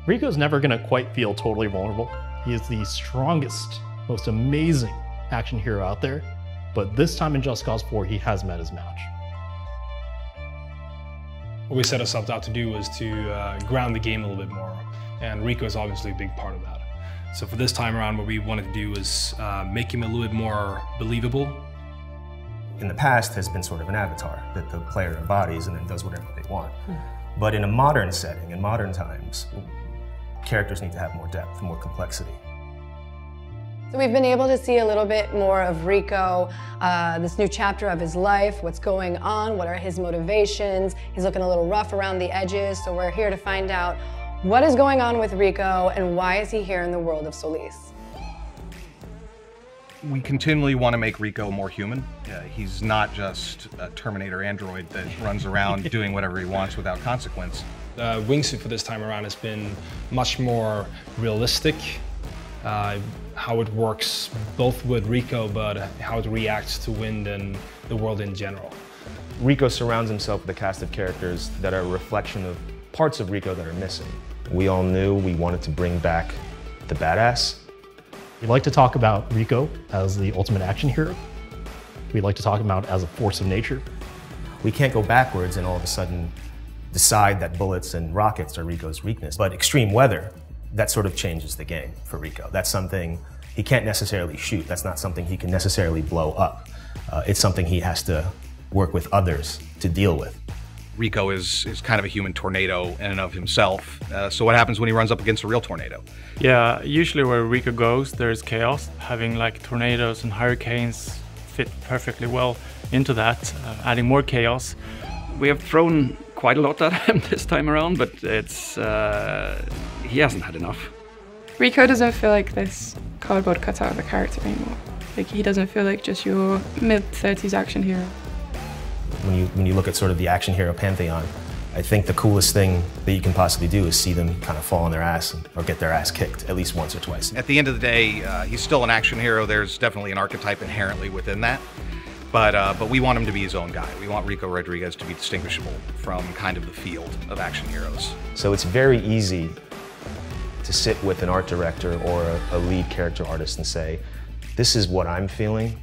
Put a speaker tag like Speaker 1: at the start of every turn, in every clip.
Speaker 1: Rico's never gonna quite feel totally vulnerable. He is the strongest, most amazing action hero out there, but this time in Just Cause 4, he has met his match.
Speaker 2: What we set ourselves out to do was to ground the game a little bit more, and Rico is obviously a big part of that. So for this time around, what we wanted to do was make him a little bit more believable.
Speaker 3: In the past has been sort of an avatar that the player embodies and then does whatever they want. But in a modern setting, in modern times, characters need to have more depth, more complexity.
Speaker 4: So we've been able to see a little bit more of Rico, this new chapter of his life, what's going on, what are his motivations. He's looking a little rough around the edges, so we're here to find out what is going on with Rico and why is he here in the world of Solis.
Speaker 5: We continually want to make Rico more human. He's not just a Terminator android that runs around doing whatever he wants without consequence.
Speaker 2: The wingsuit for this time around has been much more realistic. How it works both with Rico, but how it reacts to wind and the world in general.
Speaker 3: Rico surrounds himself with a cast of characters that are a reflection of parts of Rico that are missing. We all knew we wanted to bring back the badass.
Speaker 1: We like to talk about Rico as the ultimate action hero. We like to talk about as a force of nature.
Speaker 3: We can't go backwards and all of a sudden decide that bullets and rockets are Rico's weakness. But extreme weather, that sort of changes the game for Rico. That's something he can't necessarily shoot. That's not something he can necessarily blow up. It's something he has to work with others to deal with.
Speaker 5: Rico is kind of a human tornado in and of himself. So what happens when he runs up against a real tornado?
Speaker 6: Yeah, usually where Rico goes, there's chaos. Having like tornadoes and hurricanes fit perfectly well into that, adding more chaos.
Speaker 7: We have thrown quite a lot at him this time around, but it's he hasn't had enough.
Speaker 8: Rico doesn't feel like this cardboard cutout of a character anymore. Like, he doesn't feel like just your mid-30s action hero.
Speaker 3: When you look at sort of the action hero pantheon, I think the coolest thing that you can possibly do is see them kind of fall on their ass or get their ass kicked at least once or twice.
Speaker 5: At the end of the day, he's still an action hero. There's definitely an archetype inherently within that. But we want him to be his own guy. We want Rico Rodriguez to be distinguishable from kind of the field of action heroes.
Speaker 3: So it's very easy to sit with an art director or a lead character artist and say, this is what I'm feeling,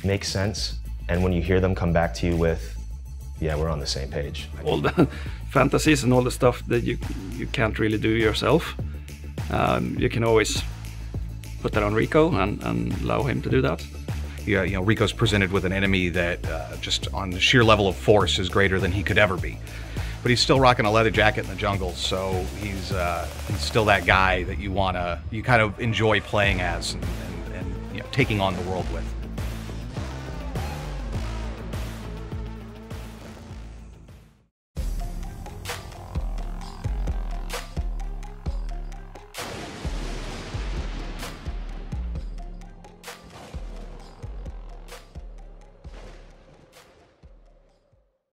Speaker 3: makes sense. And when you hear them come back to you with, yeah, we're on the same page.
Speaker 7: All the fantasies and all the stuff that you can't really do yourself, you can always put that on Rico and allow him to do that.
Speaker 5: Yeah, you know, Rico's presented with an enemy that just on the sheer level of force is greater than he could ever be. But he's still rocking a leather jacket in the jungle, so he's still that guy that you kind of enjoy playing as and you know, taking on the world with.